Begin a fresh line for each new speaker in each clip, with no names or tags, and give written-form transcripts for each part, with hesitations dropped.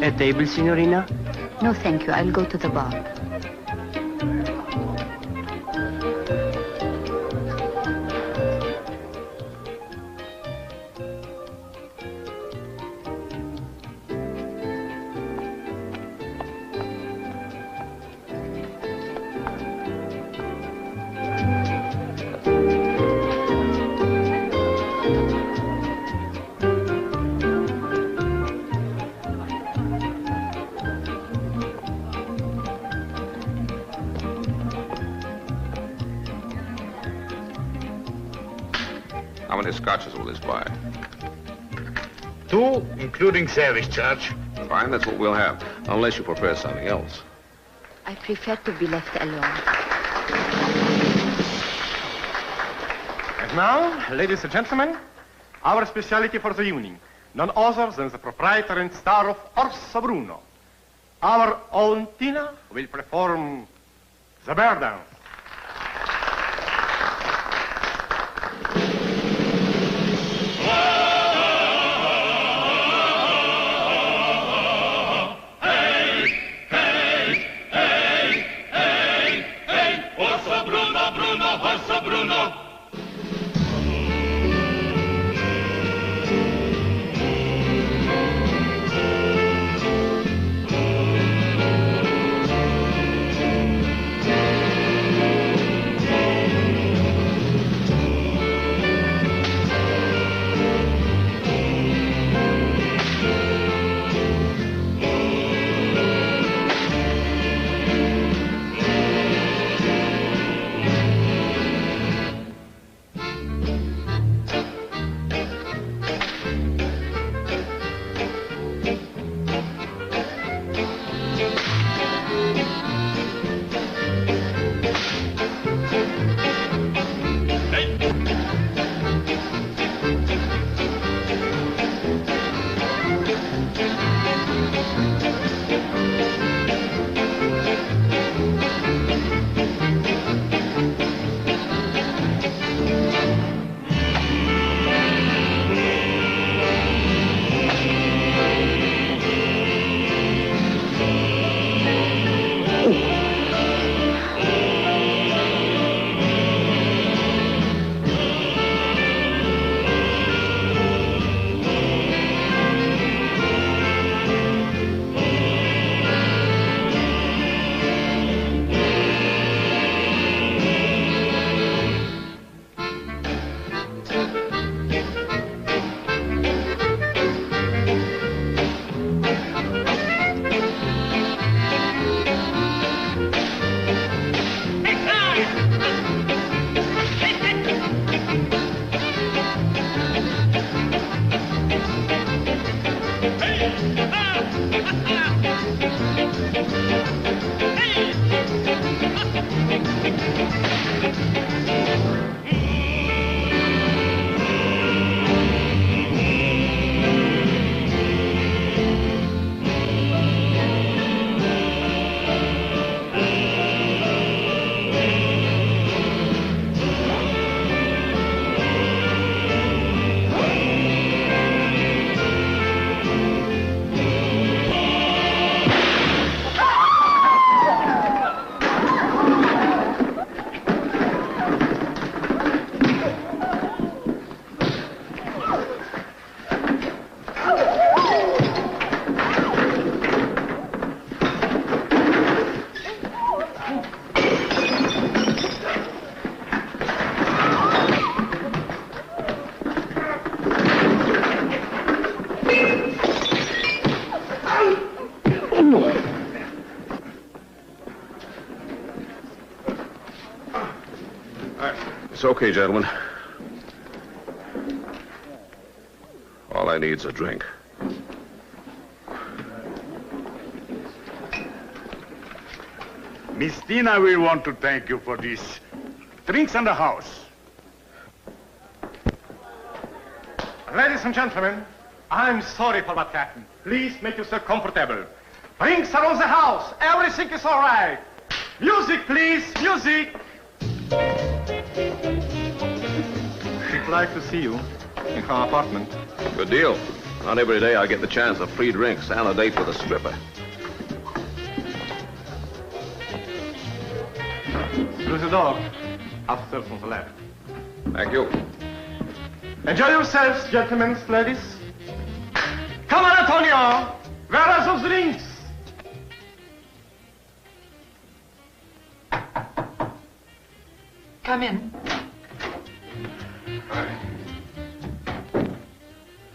A table, signorina?
No, thank you. I'll go to the bar.
How many scotches will this buy?
2, including service charge.
Fine, that's what we'll have. Unless you prefer something else.
I prefer to be left alone.
And now, ladies and gentlemen, our specialty for the evening. None other than the proprietor and star of Orso Bruno. Our own Tina will perform the bear dance.
It's okay, gentlemen. All I need is a drink.
Miss Tina will want to thank you for this. Drinks in the house.
Ladies and gentlemen, I'm sorry for what happened. Please make yourself comfortable. Drinks are on the house. Everything is all right. Music, please. Music. She'd like to see you in her apartment.
Good deal. Not every day I get the chance of free drinks and a date with a stripper.
Through the door. Upstairs on the left.
Thank you.
Enjoy yourselves, gentlemen, ladies. Come on, Antonio. Where are those drinks?
Come in.
Hi.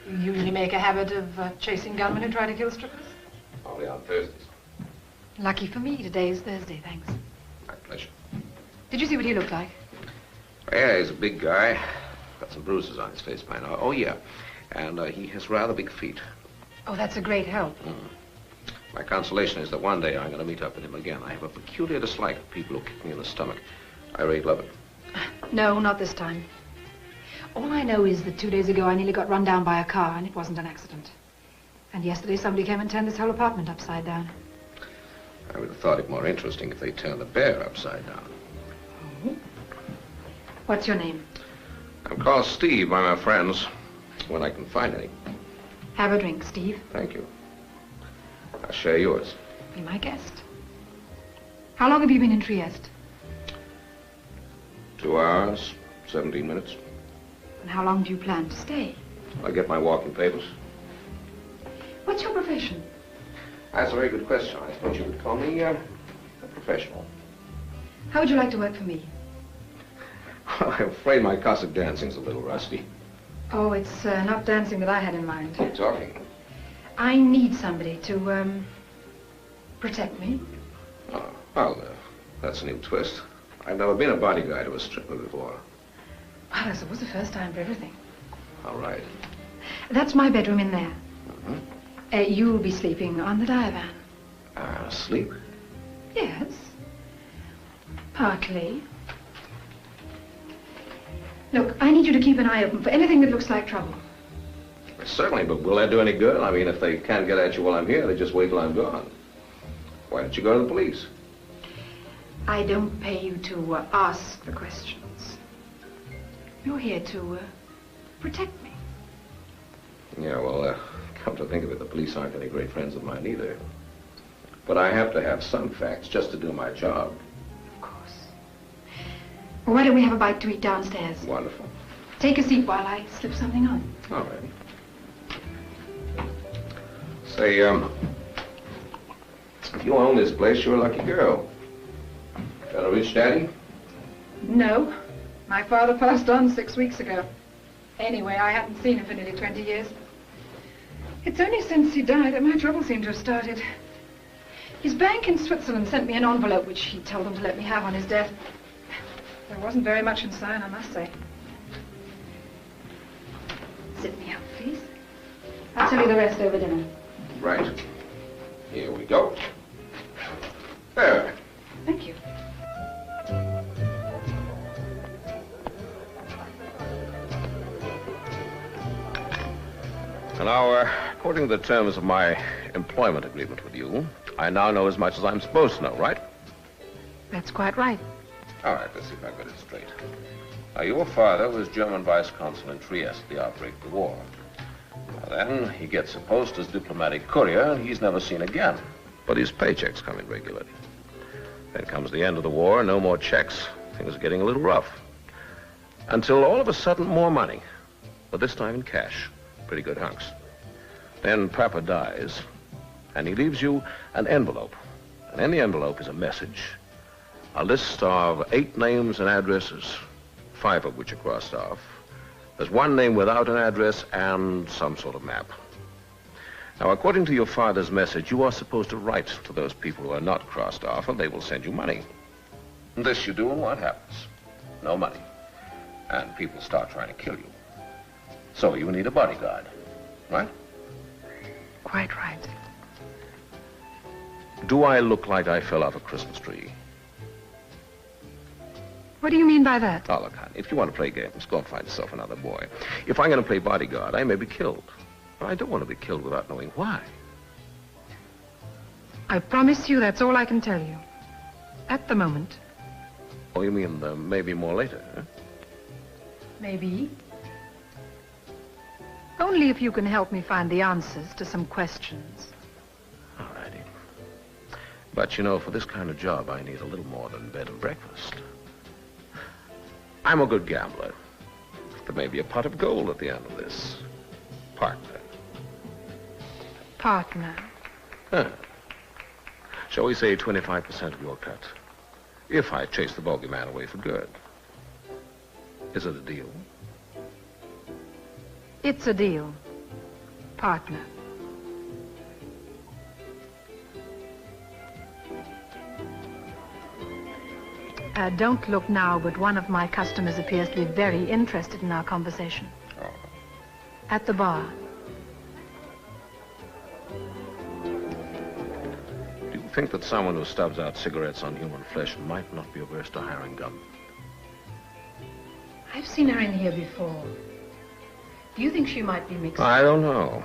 You usually make a habit of chasing gunmen who try to kill strippers?
Only on Thursdays.
Lucky for me, today is Thursday, thanks.
My pleasure.
Did you see what he looked like?
Yeah, he's a big guy. Got some bruises on his face by now. Oh, yeah. And he has rather big feet.
Oh, that's a great help.
My consolation is that one day I'm going to meet up with him again. I have a peculiar dislike of people who kick me in the stomach. I really love it.
No, not this time. All I know is that 2 days ago I nearly got run down by a car, and it wasn't an accident. And yesterday somebody came and turned this whole apartment upside down.
I would have thought it more interesting if they turned the bear upside down.
Oh. What's your name?
I'm called Steve by my friends, when I can find any.
Have a drink, Steve.
Thank you. I'll share yours.
Be my guest. How long have you been in Trieste?
2 hours, 17 minutes.
And how long do you plan to stay?
I'll get my walking papers.
What's your profession?
That's a very good question. I suppose you would call me a professional.
How would you like to work for me?
I'm afraid my Cossack dancing's a little rusty.
Oh, it's not dancing that I had in mind.
Keep talking.
I need somebody to, protect me.
Oh, well, that's a new twist. I've never been a bodyguard to a stripper before.
Well, I suppose the first time for everything.
All right.
That's my bedroom in there. You'll be sleeping on the divan.
Sleep?
Yes. Partly. Look, I need you to keep an eye open for anything that looks like trouble.
Certainly, but will that do any good? I mean, if they can't get at you while I'm here, they just wait till I'm gone. Why don't you go to the police?
I don't pay you to ask the questions. You're here to protect me.
Yeah, well, come to think of it, the police aren't any great friends of mine either. But I have to have some facts just to do my job.
Of course. Well, why don't we have a bite to eat downstairs?
Wonderful.
Take a seat while I slip something on.
All right. Say, if you own this place, you're a lucky girl. Got a rich daddy?
No. My father passed on 6 weeks ago. Anyway, I hadn't seen him for nearly 20 years. It's only since he died that my trouble seemed to have started. His bank in Switzerland sent me an envelope which he told them to let me have on his death. There wasn't very much inside, I must say. Sit me up, please. I'll tell you the rest over dinner.
Right. Here we go. There.
Thank you.
Now, according to the terms of my employment agreement with you, I now know as much as I'm supposed to know, right?
That's quite right.
All right, let's see if I got it straight. Now, your father was German vice consul in Trieste at the outbreak of the war. Now, then he gets a post as diplomatic courier, and he's never seen again. But his paychecks come in regularly. Then comes the end of the war, no more checks. Things are getting a little rough. Until all of a sudden, more money. But this time in cash. Pretty good hunks. Then Papa dies, and he leaves you an envelope. And in the envelope is a message. A list of 8 names and addresses, 5 of which are crossed off. There's 1 name without an address and some sort of map. Now, according to your father's message, you are supposed to write to those people who are not crossed off, and they will send you money. And this you do, and what happens? No money. And people start trying to kill you. So you need a bodyguard, right?
Quite right.
Do I look like I fell off a Christmas tree?
What do you mean by that?
Oh, look, honey, if you want to play games, go and find yourself another boy. If I'm going to play bodyguard, I may be killed. But I don't want to be killed without knowing why.
I promise you that's all I can tell you. At the moment.
Oh, you mean maybe more later, huh?
Maybe. Only if you can help me find the answers to some questions.
All righty. But, you know, for this kind of job, I need a little more than bed and breakfast. I'm a good gambler. There may be a pot of gold at the end of this. Partner.
Partner.
Huh. Shall we say 25% of your cut? If I chase the bogeyman away for good. Is it a deal?
It's a deal. Partner. Don't look now, but one of my customers appears to be very interested in our conversation.
Oh.
At the bar.
Do you think that someone who stubs out cigarettes on human flesh might not be averse to hiring gun?
I've seen her in here before. Do you think she might be mixed?
I don't know.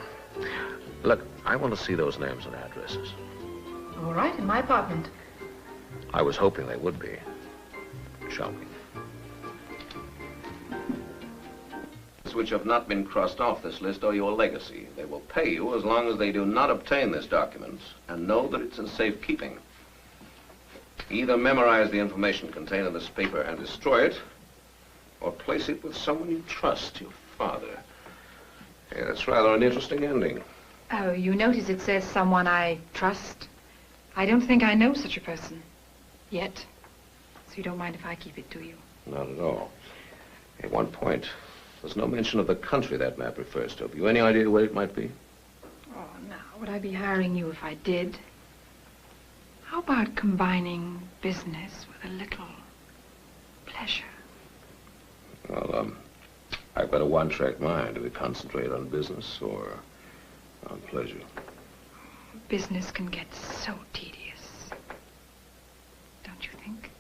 Look, I want to see those names and addresses.
All right, in my apartment.
I was hoping they would be. Shall we? Which have not been crossed off this list are your legacy. They will pay you as long as they do not obtain this document and know that it's in safekeeping. Either memorize the information contained in this paper and destroy it, or place it with someone you trust, your father. Yeah, that's rather an interesting ending.
Oh, you notice it says someone I trust. I don't think I know such a person. Yet. So you don't mind if I keep it to you?
Not at all. At one point, there's no mention of the country that map refers to. Have you any idea where it might be?
Oh, now, would I be hiring you if I did? How about combining business with a little pleasure?
Well, I've got a one-track mind. Do we concentrate on business or on pleasure?
Business can get so tedious. Don't you think?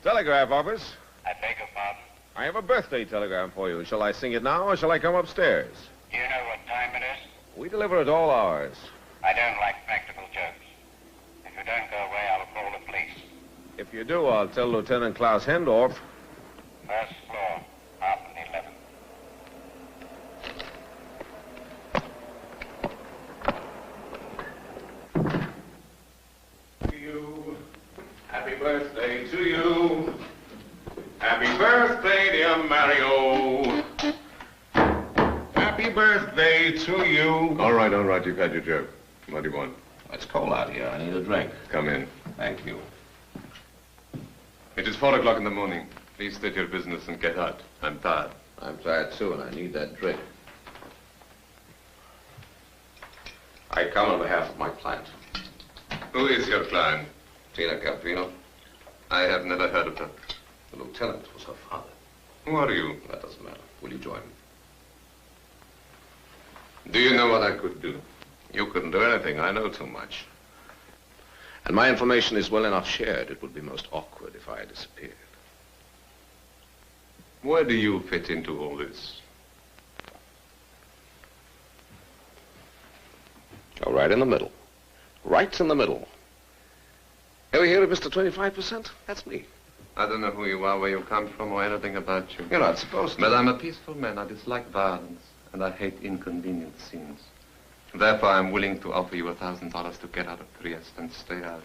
Telegraph office.
I beg your pardon?
I have a birthday telegram for you. Shall I sing it now or shall I come upstairs?
Do you know what time it is?
We deliver at all hours.
I don't like practical jokes. If you don't go away, I'll call the police.
If you do, I'll tell Lieutenant Klaus Hendorf.
First floor, apartment 11.
To you. Happy birthday to you. Happy birthday, dear Mario. Happy birthday to you.
All right, you've had your joke. What do you want?
It's cold out here. I need a drink.
Come in.
Thank you.
It is 4 o'clock in the morning. Please state your business and get out. I'm tired.
I'm tired too, and I need that drink. I come on behalf of my client,
Who is your client?
Tina Campino.
I have never heard of her.
The lieutenant was her father.
Who are you?
That doesn't matter. Will you join me?
Do you know what I could do?
You couldn't do anything. I know too much. And my information is well enough shared. It would be most awkward if I disappeared.
Where do you fit into all this?
Oh, right in the middle. Right in the middle. Ever hear of Mr. 25%? That's me.
I don't know who you are, where you come from, or anything about you.
You're not supposed to.
But I'm a peaceful man. I dislike violence, and I hate inconvenient scenes. Therefore, I'm willing to offer you $1,000 to get out of Trieste and stay out.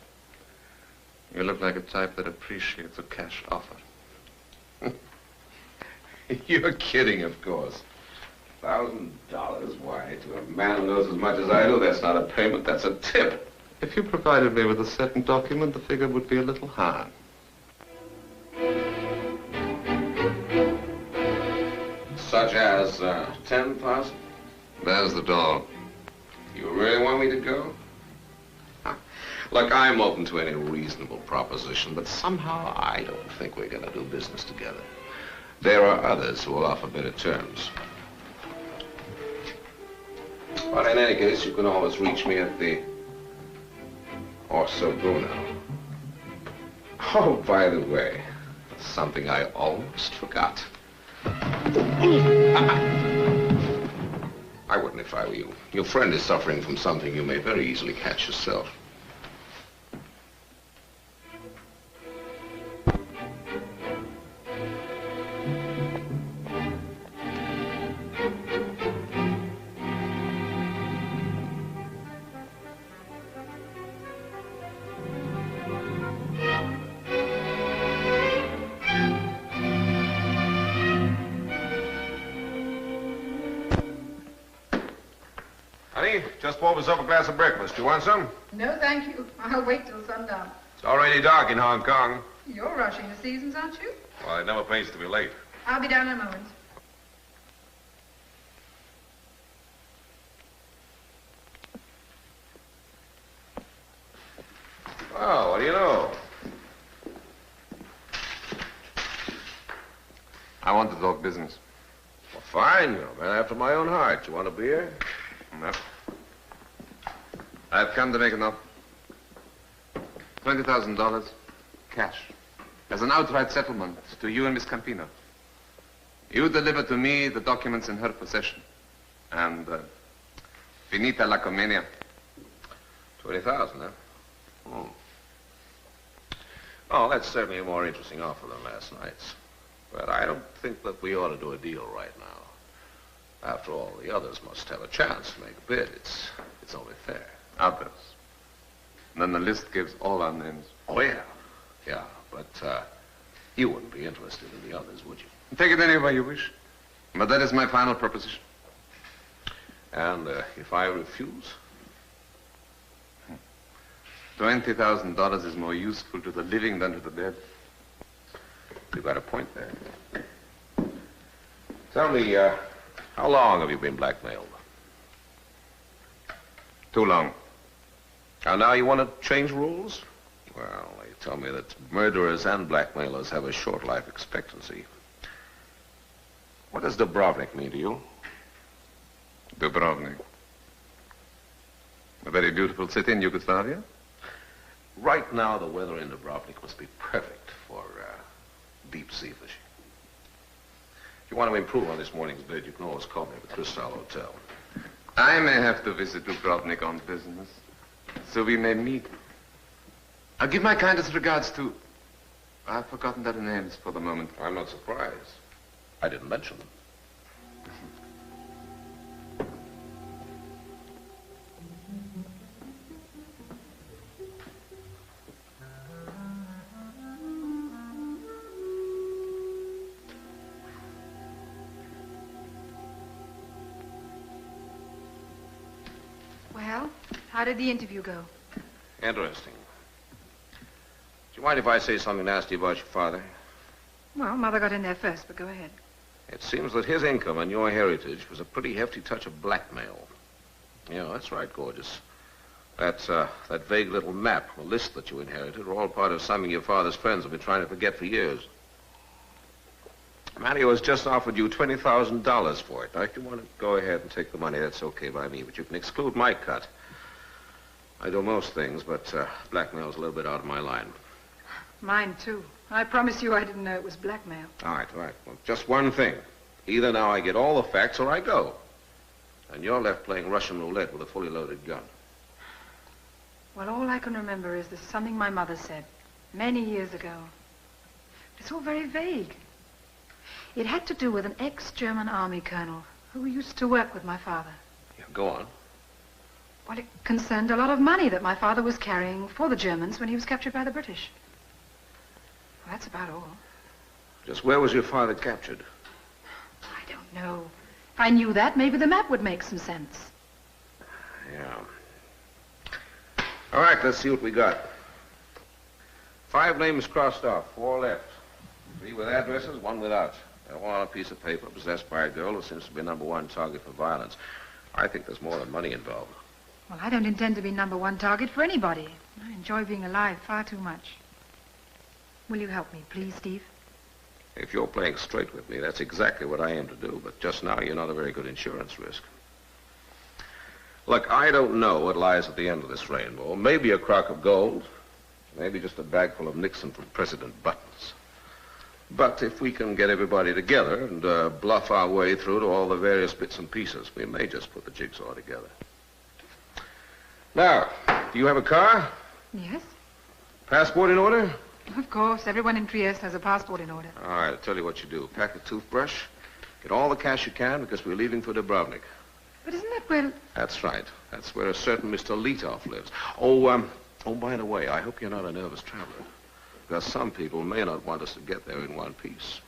You look like a type that appreciates a cash offer.
You're kidding, of course. $1,000? Why, to a man who knows as much as I do, that's not a payment, that's a tip.
If you provided me with a certain document, the figure would be a little higher.
Such as 10,000?
There's the door.
You really want me to go? Huh. Look, I'm open to any reasonable proposition, but somehow I don't think we're going to do business together. There are others who will offer better terms. But in any case, you can always reach me at the Orso Bruno. Oh, by the way, something I almost forgot. I wouldn't if I were you. Your friend is suffering from something you may very easily catch yourself.
Just poured myself a glass of breakfast. You want some?
No, thank you. I'll wait till sundown.
It's already dark in Hong Kong.
You're rushing the seasons, aren't you?
Well, it never pays to be late.
I'll be down in a moment.
Oh, what do you know?
I want to talk business.
Well, fine. You're a man after my own heart. You want a beer?
No. I've come to make an offer. $20,000 cash as an outright settlement to you and Miss Campino. You deliver to me the documents in her possession. And finita la commedia.
20,000, huh? Hmm. Oh, that's certainly a more interesting offer than last night's. But I don't think that we ought to do a deal right now. After all, the others must have a chance to make a bid. It's only fair.
Others. Then the list gives all our names.
Oh, yeah. Yeah, but you wouldn't be interested in the others, would you?
Take it any way you wish. But that is my final proposition.
And if I refuse?
$20,000 is more useful to the living than to the dead.
You've got a point there. Tell me, how long have you been blackmailed?
Too long.
And now you want to change rules? Well, they tell me that murderers and blackmailers have a short life expectancy. What does Dubrovnik mean to you?
Dubrovnik. A very beautiful city in Yugoslavia.
Right now, the weather in Dubrovnik must be perfect for deep sea fishing. If you want to improve on this morning's bid, you can always call me at the Crystal Hotel.
I may have to visit Dubrovnik on business, so we may meet. I'll give my kindest regards to... I've forgotten their names for the moment.
I'm not surprised. I didn't mention them.
Well, how did the interview go?
Interesting. Do you mind if I say something nasty about your father?
Well, Mother got in there first, but go ahead.
It seems that his income and your heritage was a pretty hefty touch of blackmail. Yeah, that's right, gorgeous. That vague little map, the list that you inherited, were all part of something your father's friends have been trying to forget for years. Mario has just offered you $20,000 for it. Now, if you want to go ahead and take the money, that's okay by me, but you can exclude my cut. I do most things, but blackmail's a little bit out of my line.
Mine, too. I promise you I didn't know it was blackmail.
All right. Well, just one thing. Either now I get all the facts or I go. And you're left playing Russian roulette with a fully loaded gun.
Well, all I can remember is there's something my mother said many years ago. It's all very vague. It had to do with an ex-German army colonel who used to work with my father.
Yeah, go on.
Well, it concerned a lot of money that my father was carrying for the Germans when he was captured by the British. Well, that's about all.
Just where was your father captured?
I don't know. If I knew that, maybe the map would make some sense.
Yeah. All right, let's see what we got. 5 names crossed off, 4 left. 3 with addresses, 1 without. They're all on a piece of paper possessed by a girl who seems to be #1 target for violence. I think there's more than money involved.
Well, I don't intend to be #1 target for anybody. I enjoy being alive far too much. Will you help me, please, Steve?
If you're playing straight with me, that's exactly what I aim to do. But just now, you're not a very good insurance risk. Look, I don't know what lies at the end of this rainbow. Maybe a crock of gold, Maybe just a bag full of Nixon from President buttons. But if we can get everybody together and bluff our way through to all the various bits and pieces, we may just put the jigsaw together. Now, do you have a car?
Yes.
Passport in order?
Of course. Everyone in Trieste has a passport in order.
All right, I'll tell you what you do. Pack a toothbrush. Get all the cash you can because we're leaving for Dubrovnik.
But isn't that where...
That's right. That's where a certain Mr. Letov lives. Oh, by the way, I hope you're not a nervous traveler. Because some people may not want us to get there in one piece.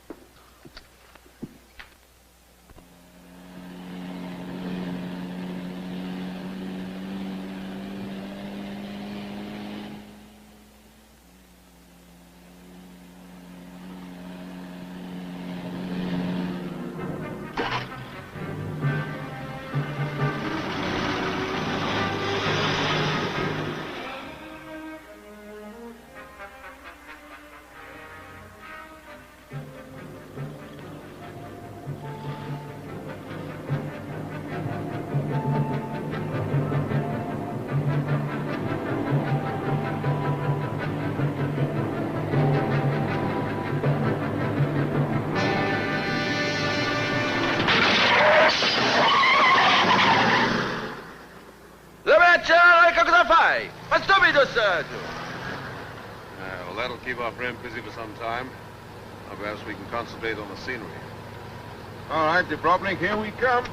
Well, that'll keep our friend busy for some time. Or perhaps we can concentrate on the scenery.
All right, Dubrovnik, here we come.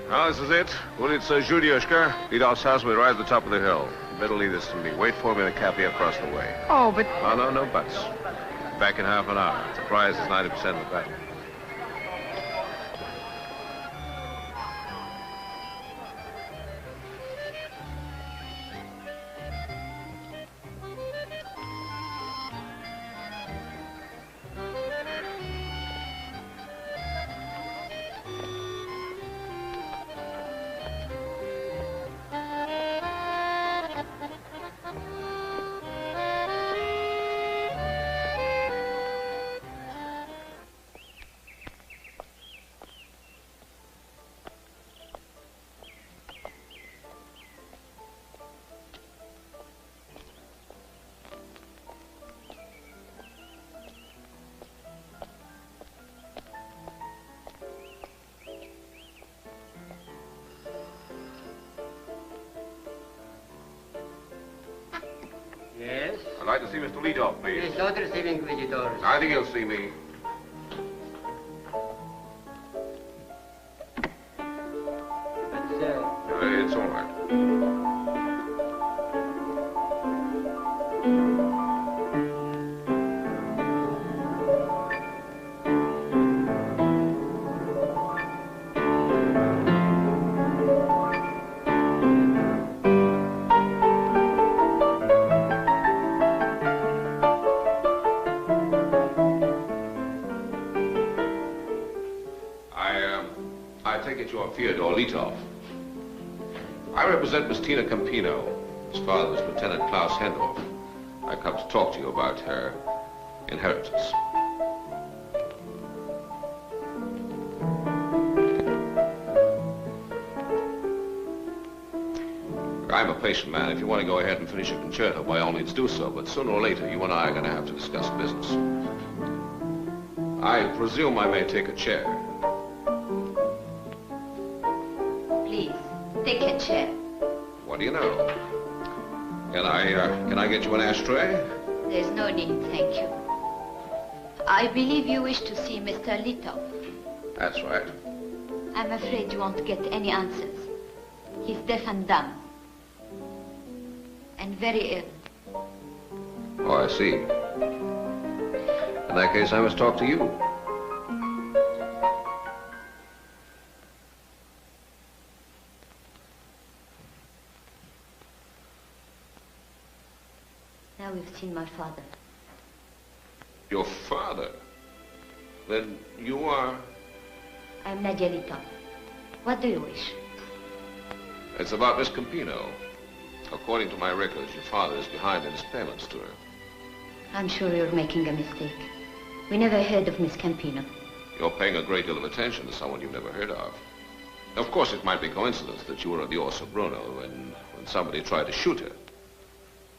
Now, this is it. Ulica Zhudioshka. Lidov's house will be right at the top of the hill. You better leave this to me. Wait for me in the cafe across the way.
Oh, but...
No buts. Back in half an hour. The prize is 90% of the battle.
Yes?
I'd like to see Mr. Lidov, please.
He is not receiving visitors.
I think he'll see me.
But,
It's all right. I take it you're Fyodor Letov. I represent Miss Tina Campino. His father was Lieutenant Klaus Hendorf. I come to talk to you about her inheritance. I'm a patient man. If you want to go ahead and finish your concerto, by all means do so. But sooner or later, you and I are going to have to discuss business. I presume I may take a chair.
Please, take a chair.
What do you know? Can I get you an ashtray?
There's no need, thank you. I believe you wish to see Mr. Letov.
That's right.
I'm afraid you won't get any answers. He's deaf and dumb. And very ill.
Oh, I see. In that case, I must talk to you.
Now we've seen my father.
Your father? Then you are...
I'm Nadialita. What do you wish?
It's about Miss Campino. According to my records, your father is behind in his payments to her.
I'm sure you're making a mistake. We never heard of Miss Campino.
You're paying a great deal of attention to someone you've never heard of. Of course, it might be coincidence that you were at the Bruno when somebody tried to shoot her.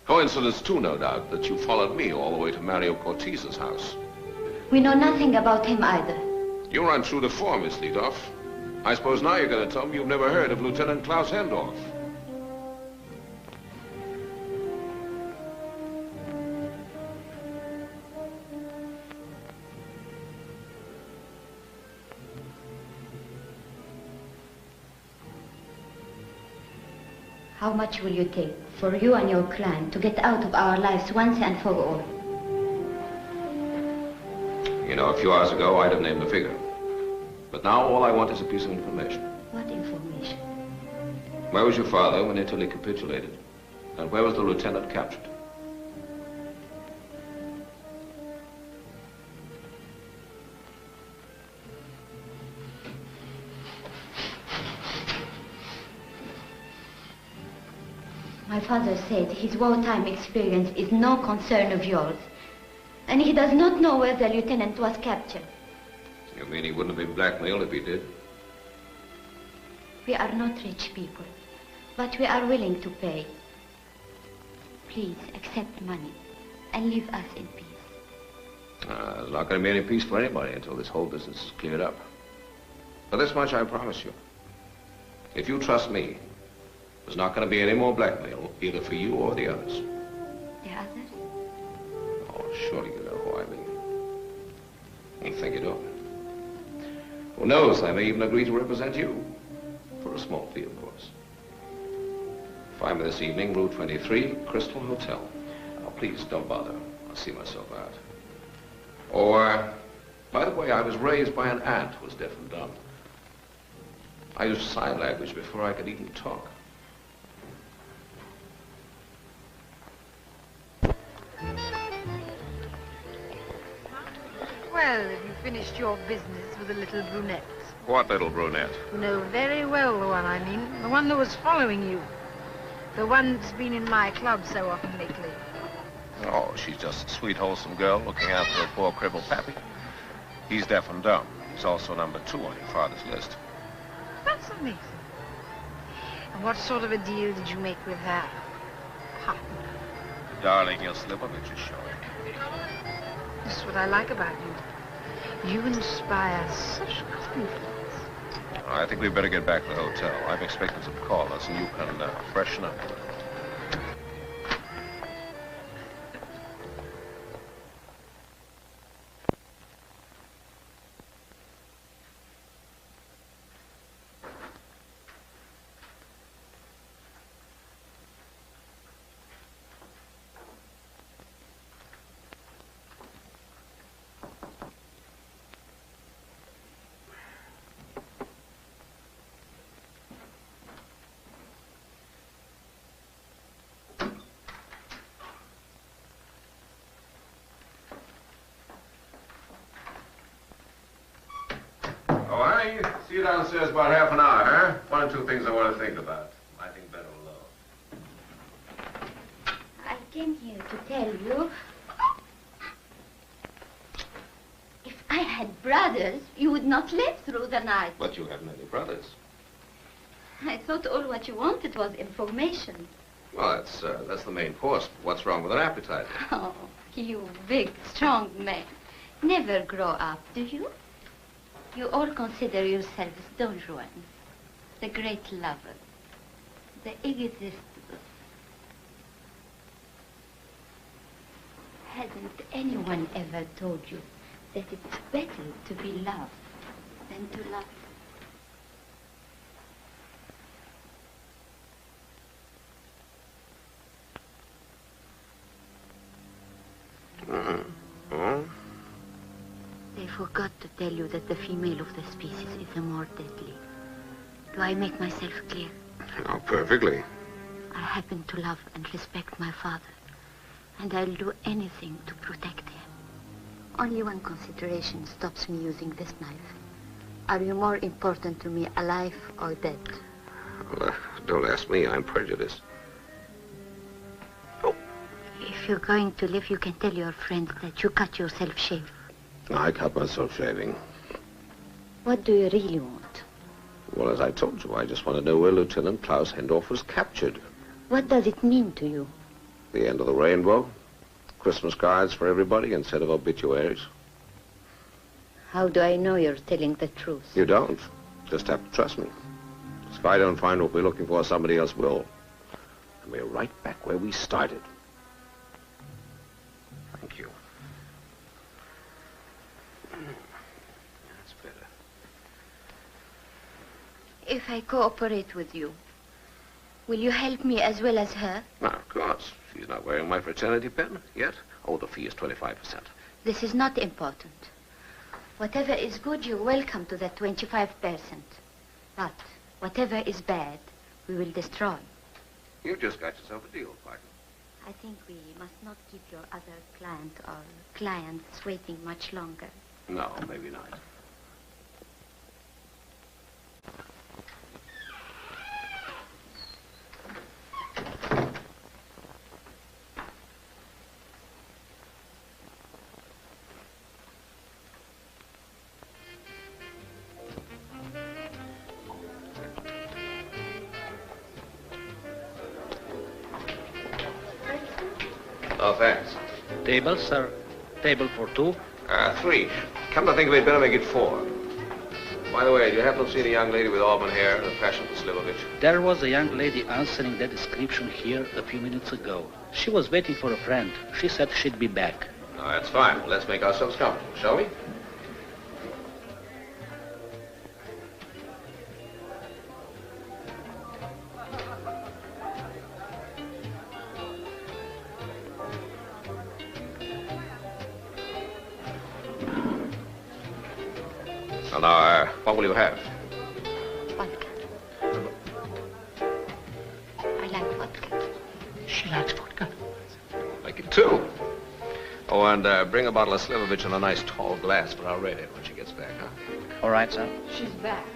Coincidence, too, no doubt, that you followed me all the way to Mario Cortez's house.
We know nothing about him either.
You run true to form, Miss Liedorf. I suppose now you're going to tell me you've never heard of Lieutenant Klaus Hendorf.
How much will you take for you and your clan to get out of our lives once and for all?
You know, a few hours ago, I'd have named a figure. But now all I want is a piece of information.
What information?
Where was your father when Italy capitulated? And where was the lieutenant captured?
My father said his wartime experience is no concern of yours. And he does not know where the lieutenant was captured.
You mean he wouldn't have been blackmailed if he did?
We are not rich people, but we are willing to pay. Please accept money and leave us in peace.
There's not going to be any peace for anybody until this whole business is cleared up. But this much I promise you. If you trust me, there's not going to be any more blackmail, either for you or the others.
The others?
Oh, surely you know who I mean. You think you don't. Who knows, I may even agree to represent you. For a small fee, of course. Find me this evening, Rue 23, Crystal Hotel. Now, please, don't bother. I'll see myself out. Or, by the way, I was raised by an aunt who was deaf and dumb. I used sign language before I could even talk.
Well, have you finished your business with the little brunette?
What little brunette?
You know very well the one I mean. The one that was following you. The one that's been in my club so often lately.
Oh, she's just a sweet, wholesome girl looking after her poor crippled pappy. He's deaf and dumb. He's also number 2 on your father's list.
That's amazing. And what sort of a deal did you make with her? Ha.
Darling, your Slipovich is showing.
This is what I like about you. You inspire such confidence.
I think we'd better get back to the hotel. I'm expecting some callers, and you can freshen up. Oh, honey, see you downstairs about half an hour, huh? 1 or 2 things I want to think about. I think better alone.
I came here to tell you, if I had brothers, you would not live through the night.
But you have many brothers.
I thought all what you wanted was information.
Well, that's the main course. What's wrong with an appetite?
Oh, you big, strong man. Never grow up, do you? You all consider yourselves Don Juan, the great lover, the irresistible. Hasn't anyone ever told you that it's better to be loved than to love? They forgot to tell you that the female of the species is the more deadly. Do I make myself clear?
Oh, perfectly.
I happen to love and respect my father. And I'll do anything to protect him. Only one consideration stops me using this knife. Are you more important to me alive or dead?
Well, don't ask me. I'm prejudiced. Oh.
If you're going to live, you can tell your friends that you cut yourself shave.
I cut myself shaving.
What do you really want?
Well, as I told you, I just want to know where Lieutenant Klaus Hendorf was captured.
What does it mean to you?
The end of the rainbow. Christmas cards for everybody instead of obituaries.
How do I know you're telling the truth?
You don't. Just have to trust me. If I don't find what we're looking for, somebody else will. And we're right back where we started. Thank you. That's better.
If I cooperate with you, will you help me as well as her?
Now, of course. She's not wearing my fraternity pin yet. Oh, the fee is 25%.
This is not important. Whatever is good, you're welcome to that 25%. But whatever is bad, we will destroy.
You just got yourself a deal, partner.
I think we must not keep your other client or clients waiting much longer.
No, maybe not. Oh, thanks.
Table, sir. Table for two.
3. Come to think of it, better make it 4. By the way, do you happen to see the young lady with auburn hair and a fashionable Slivovich?
There was a young lady answering that description here a few minutes ago. She was waiting for a friend. She said she'd be back.
No, that's fine. Let's make ourselves comfortable, shall we? Well, now, what will you have?
Vodka. I like vodka.
She likes vodka.
Like it too. Oh, and bring a bottle of Slivovich and a nice tall glass for our radio when she gets back, huh?
All right, sir.
She's back.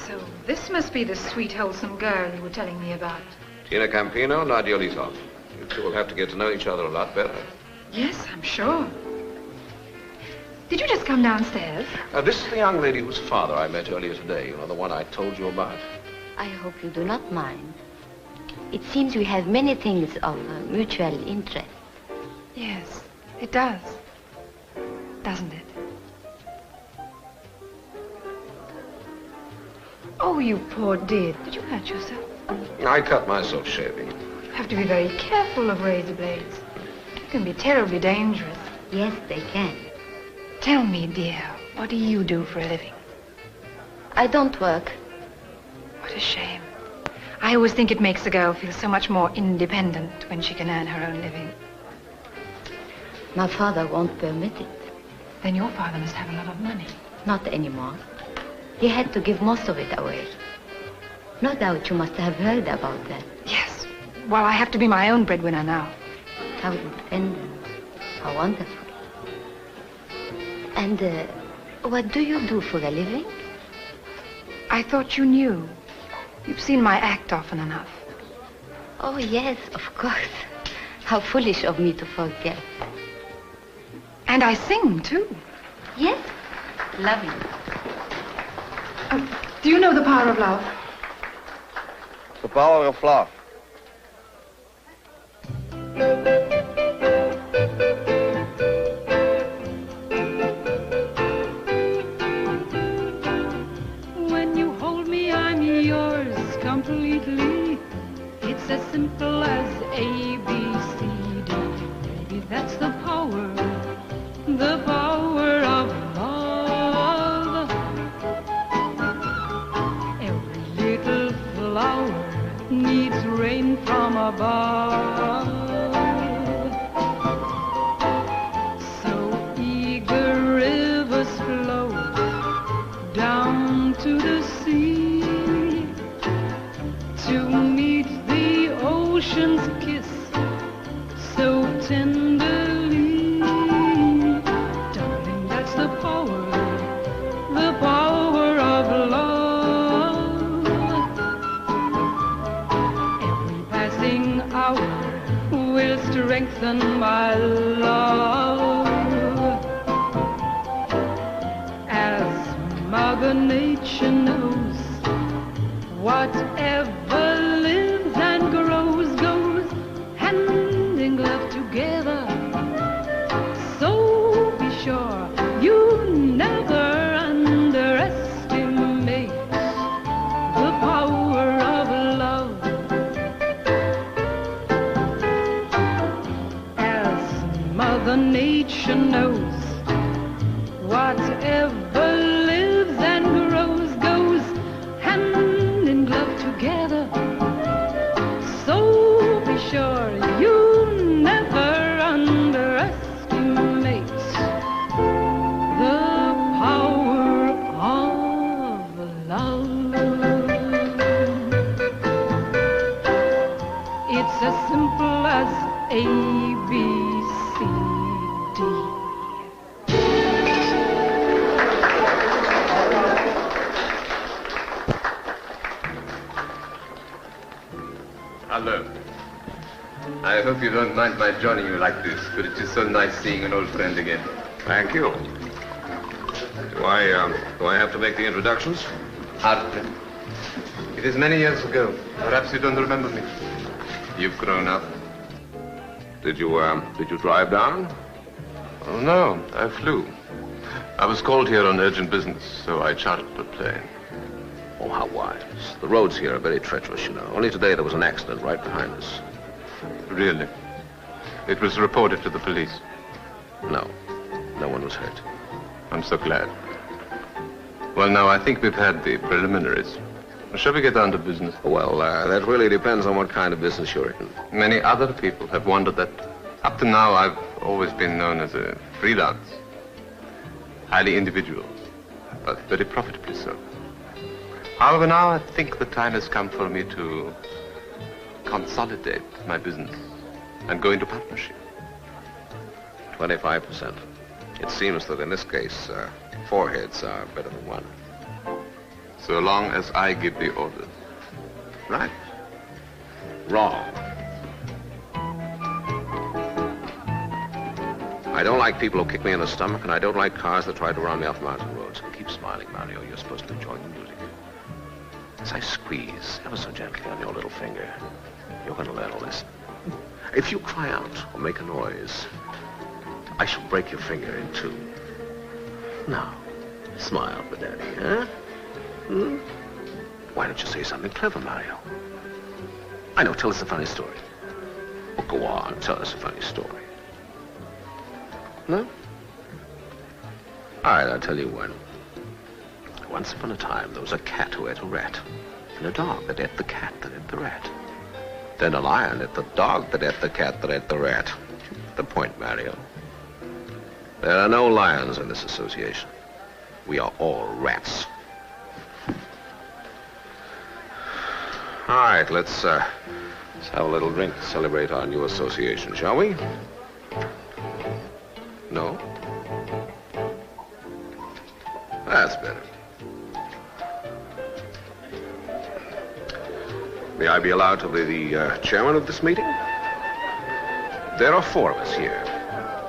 So this must be the sweet, wholesome girl you were telling me about.
Tina Campino, Nadia Litov. You two will have to get to know each other a lot better.
Yes, I'm sure. Did you just come downstairs?
This is the young lady whose father I met earlier today. You know, the one I told you about.
I hope you do not mind. It seems we have many things of mutual interest.
Yes, it does. Doesn't it? Oh, you poor dear. Did you hurt yourself?
I cut myself shaving.
You have to be very careful of razor blades. They can be terribly dangerous.
Yes, they can.
Tell me, dear, what do you do for a living?
I don't work.
What a shame. I always think it makes a girl feel so much more independent when she can earn her own living.
My father won't permit it.
Then your father must have a lot of money.
Not anymore. He had to give most of it away. No doubt you must have heard about that.
Yes. Well, I have to be my own breadwinner now.
How independent. How wonderful. And what do you do for a living?
I thought you knew. You've seen my act often enough.
Oh, yes, of course. How foolish of me to forget.
And I sing, too.
Yes? Lovely.
Do you know the power of love?
The power of love.
When you hold me, I'm yours completely. It's as simple as A, B, C, D. Maybe that's the power of love. Every little flower needs rain from above. So eager rivers flow down to the sea to meet the ocean's kiss strengthen my love. As Mother Nature knows, whatever lives and grows goes hand in glove together. So be sure you never underestimate the power of love. As Mother Nature knows, whatever lives and grows goes hand in glove together. So be sure you never underestimate the power of love. It's as simple as A, B, C, D.
Hello. I hope you don't mind my joining you like this, but it is so nice seeing an old friend again.
Thank you. Do I have to make the introductions?
Hardly. It is many years ago. Perhaps you don't remember me. You've grown up.
Did you drive down?
Oh, no. I flew. I was called here on urgent business, so I chartered a plane.
Oh, how wise. The roads here are very treacherous, you know. Only today there was an accident right behind us.
Really? It was reported to the police?
No. No one was hurt.
I'm so glad. Well, now, I think we've had the preliminaries. Shall we get down to business?
Well, that really depends on what kind of business you're in.
Many other people have wondered that. Up to now, I've always been known as a freelance. Highly individual, but very profitably so. However, now I think the time has come for me to consolidate my business and go into partnership.
25%. It seems that in this case, 4 heads are better than 1.
So long as I give the orders.
Right. Wrong. I don't like people who kick me in the stomach, and I don't like cars that try to run me off mountain roads. Keep smiling, Mario. You're supposed to enjoy the music. As I squeeze ever so gently on your little finger, you're going to learn a lesson. If you cry out or make a noise, I shall break your finger in 2. Now, smile for Daddy, huh? Hmm? Why don't you say something clever, Mario? I know, tell us a funny story. Oh, go on, tell us a funny story. No? All right, I'll tell you one. Once upon a time, there was a cat who ate a rat, and a dog that ate the cat that ate the rat. Then a lion ate the dog that ate the cat that ate the rat. The point, Mario. There are no lions in this association. We are all rats. All right, let's have a little drink to celebrate our new association, shall we? No? That's better. May I be allowed to be the chairman of this meeting? There are 4 of us here,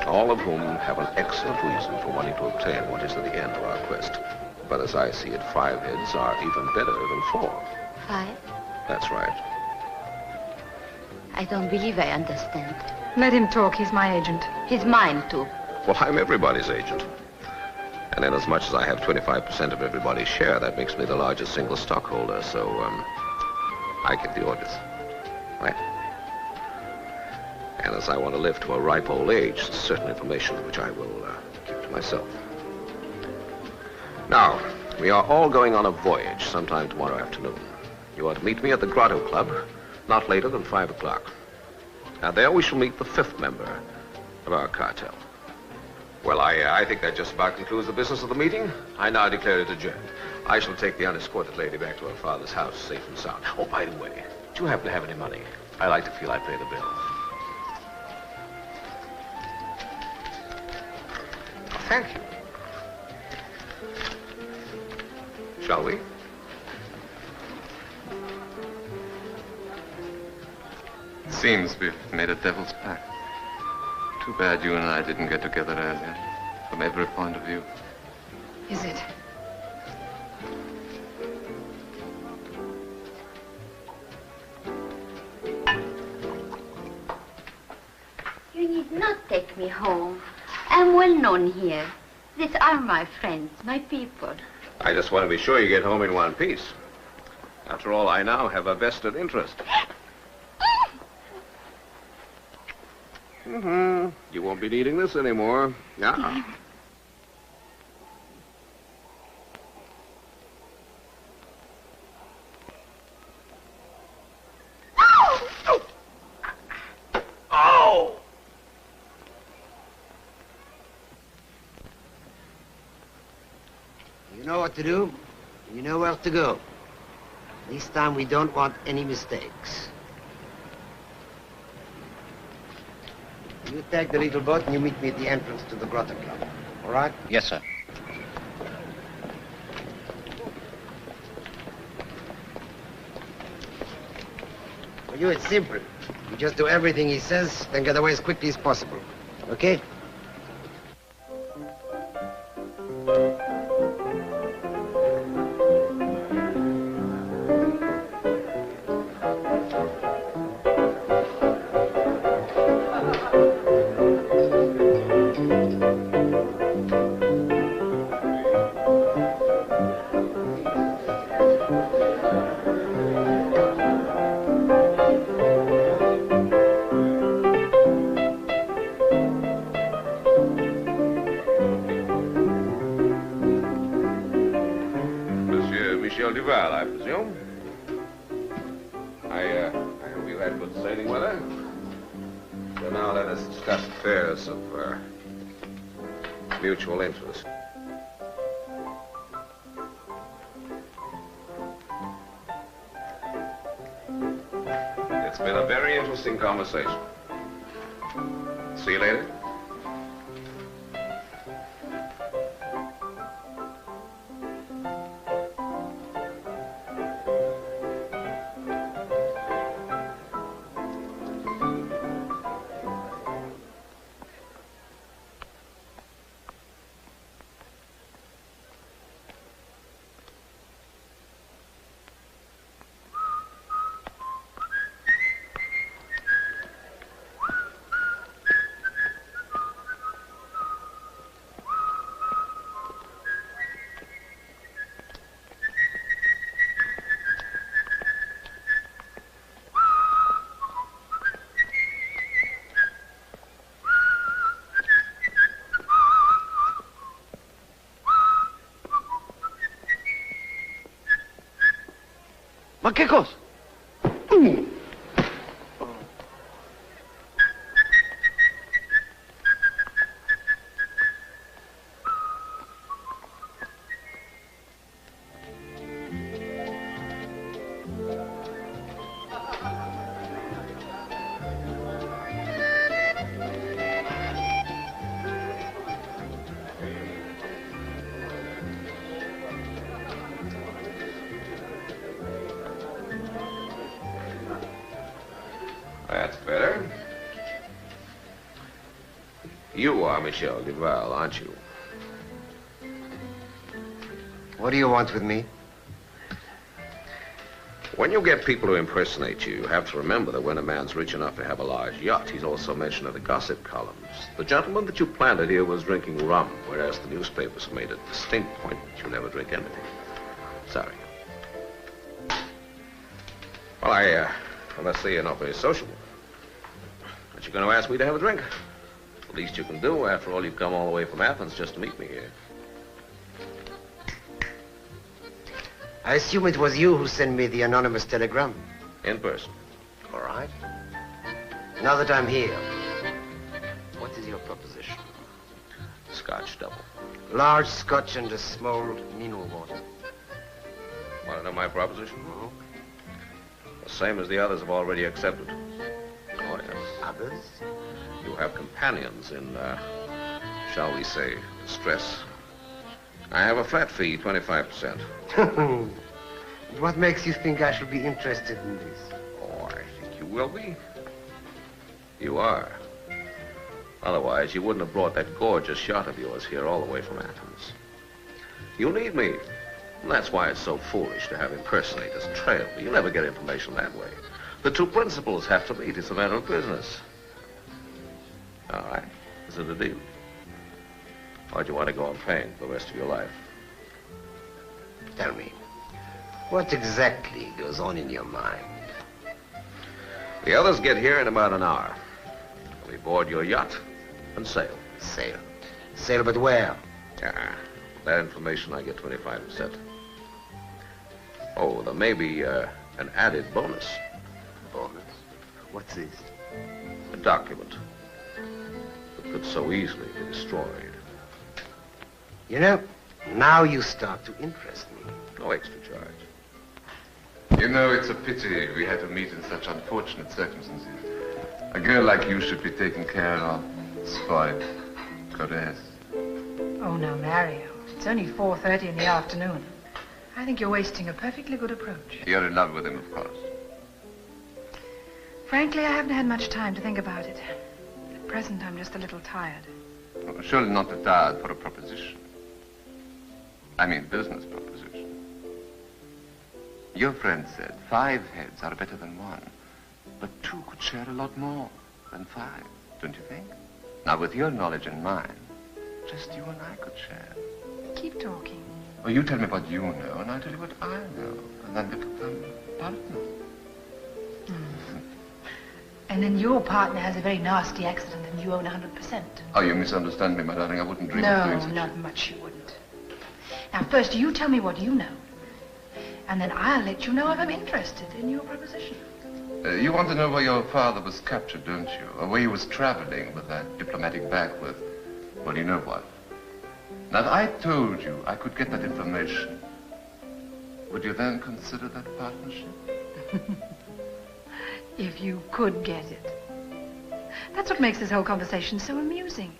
all of whom have an excellent reason for wanting to obtain what is at the end of our quest. But as I see it, 5 heads are even better than 4.
5?
That's right.
I don't believe I understand.
Let him talk. He's my agent.
He's mine, too.
Well, I'm everybody's agent. And inasmuch as I have 25% of everybody's share, that makes me the largest single stockholder, so, I get the orders. Right? And as I want to live to a ripe old age, certain information which I will keep to myself. Now, we are all going on a voyage sometime tomorrow afternoon. You are to meet me at the Grotto Club, not later than 5 o'clock. Now, there we shall meet the 5th member of our cartel. Well, I think that just about concludes the business of the meeting. I now declare it adjourned. I shall take the unescorted lady back to her father's house, safe and sound. Oh, by the way, do you happen to have any money? I like to feel I pay the bill. Thank you. Shall we?
It seems we've made a devil's pact. Too bad you and I didn't get together earlier, from every point of view.
Is it?
You need not take me home. I'm well known here. These are my friends, my people.
I just want to be sure you get home in one piece. After all, I now have a vested interest. You won't be needing this anymore. Yeah.
You know what to do. You know where to go. This time we don't want any mistakes. You take the little boat and you meet me at the entrance to the Grotto Club. All right?
Yes, sir.
For you, it's simple. You just do everything he says, then get away as quickly as possible. Okay?
I presume. I hope you had good sailing weather. So now let us discuss affairs of mutual interest. It's been a very interesting conversation. See you later.
Ma che cosa? That's better. You are Michel Duval, aren't you? What do you want with me?
When you get people to impersonate you, you have to remember that when a man's rich enough to have a large yacht, he's also mentioned in the gossip columns. The gentleman that you planted here was drinking rum, whereas the newspapers have made a distinct point that you never drink anything. Sorry. Well, I must say you're not very sociable. But you're going to ask me to have a drink. The least you can do. After all, you've come all the way from Athens just to meet me here.
I assume it was you who sent me the anonymous telegram.
In person.
All right. Now that I'm here, what is your proposition?
Scotch double.
Large Scotch and a small mineral water.
Want to know my proposition? Mm-hmm. The same as the others have already accepted. Oh, yes.
Others?
You have companions in, shall we say, distress. I have a flat fee, 25%.
What makes you think I should be interested in this?
Oh, I think you will be. You are. Otherwise, you wouldn't have brought that gorgeous yacht of yours here all the way from Athens. You need me. And that's why it's so foolish to have impersonators trail me. You'll never get information that way. The two principals have to meet. It's a matter of business. All right. Is it a deal? Or do you want to go on paying for the rest of your life?
Tell me, what exactly goes on in your mind?
The others get here in about an hour. We board your yacht and sail.
Sail? Sail, but where?
That information I get 25%. Oh, there may be an added bonus.
Bonus? What's this?
A document that could so easily be destroyed.
You know, now you start to interest me.
No extra charge.
You know, it's a pity we had to meet in such unfortunate circumstances. A girl like you should be taken care of, spoiled, caressed.
Oh, now, Mario, it's only 4:30 in the afternoon. I think you're wasting a perfectly good approach.
You're in love with him, of course.
Frankly, I haven't had much time to think about it. At present, I'm just a little tired.
Oh, surely not too tired for a proposition. I mean, business proposition. Your friend said 5 heads are better than 1, but 2 could share a lot more than 5, don't you think? Now, with your knowledge and mine, just you and I could share.
Keep talking.
Well, you tell me what you know, and I'll tell you what I know, and then we become partners.
And then your partner has a very nasty accident and you own 100%.
Oh, you misunderstand me, my darling. I wouldn't dream of doing such.
No, not much you wouldn't. Now, first, you tell me what you know. And then I'll let you know if I'm interested in your proposition.
You want to know where your father was captured, don't you? Or where he was traveling with that diplomatic bag with, well, you know what? Now, if I told you I could get that information, would you then consider that partnership?
If you could get it. That's what makes this whole conversation so amusing.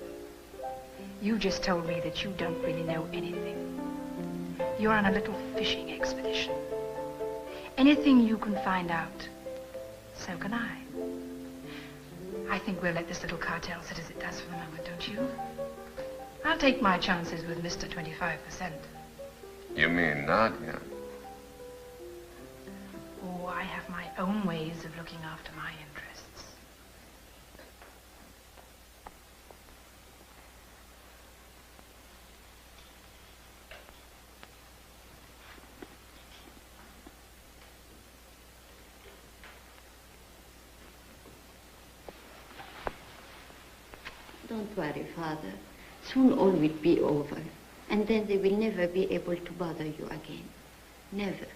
You just told me that you don't really know anything. You're on a little fishing expedition. Anything you can find out, so can I. I think we'll let this little cartel sit as it does for the moment, don't you? I'll take my chances with Mr. 25%.
You mean Nadia?
Oh, I have my own ways of looking after my interests.
Don't worry, Father. Soon all will be over. And then they will never be able to bother you again. Never.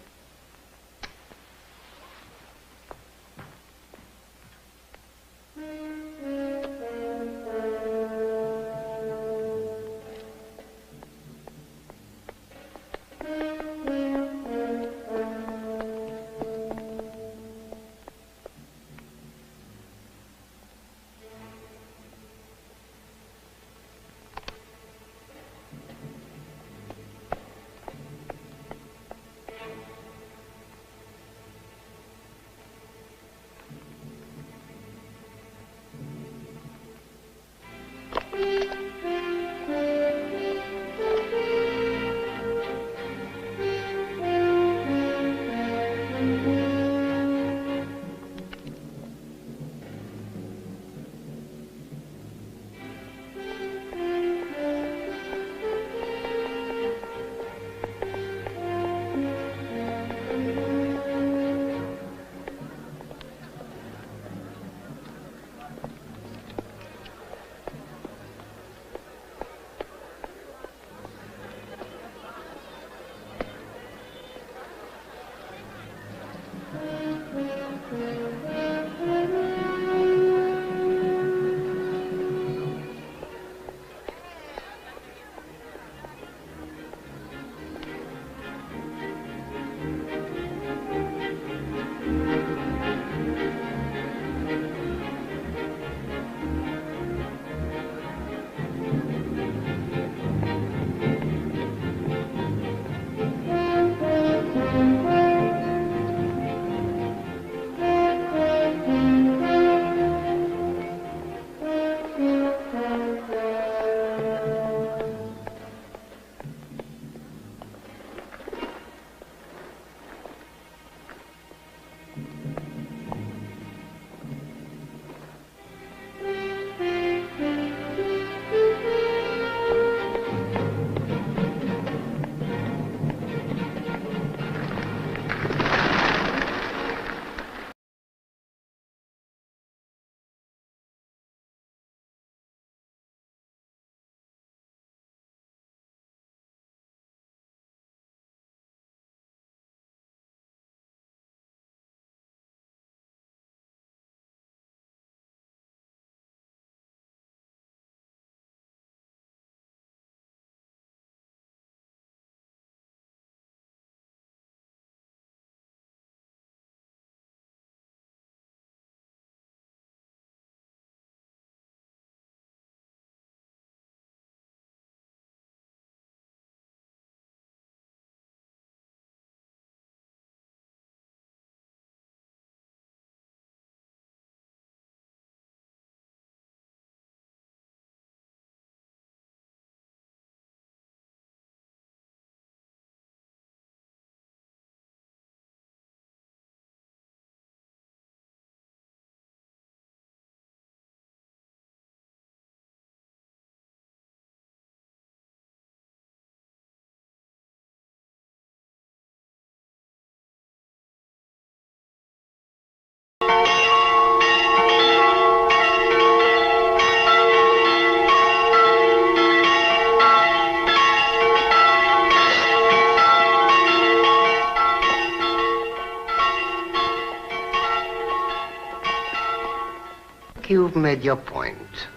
you've made your point.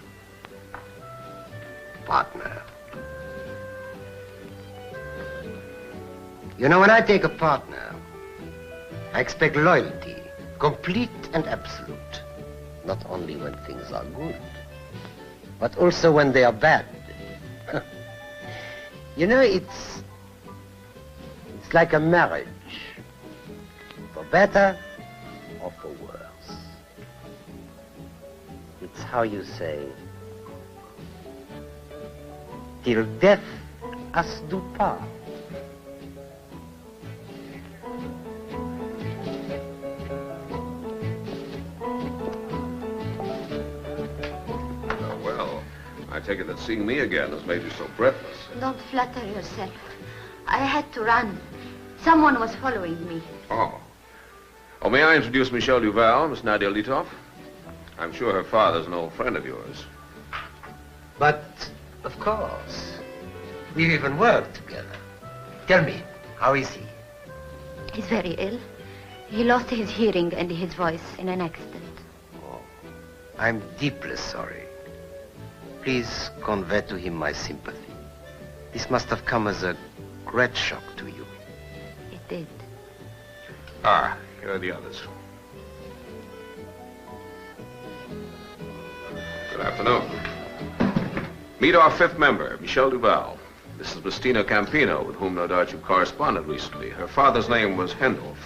Partner. You know, when I take a partner, I expect loyalty, complete and absolute. Not only when things are good, but also when they are bad. You know, it's like a marriage. For better or for worse. It's how you say, till death us do part.
Well, I take it that seeing me again has made you so breathless.
Don't flatter yourself. I had to run. Someone was following me.
Oh. Oh, may I introduce Michelle Duval, Miss Nadia Litov? I'm sure her father's an old friend of yours.
But, of course, we've even worked together. Tell me, how is he?
He's very ill. He lost his hearing and his voice in an accident.
Oh, I'm deeply sorry. Please convey to him my sympathy. This must have come as a great shock to you.
It did.
Ah, here are the others. Good afternoon. Meet our fifth member, Michelle Duval. This is Miss Tina Campino, with whom no doubt you corresponded recently. Her father's name was Hendorf.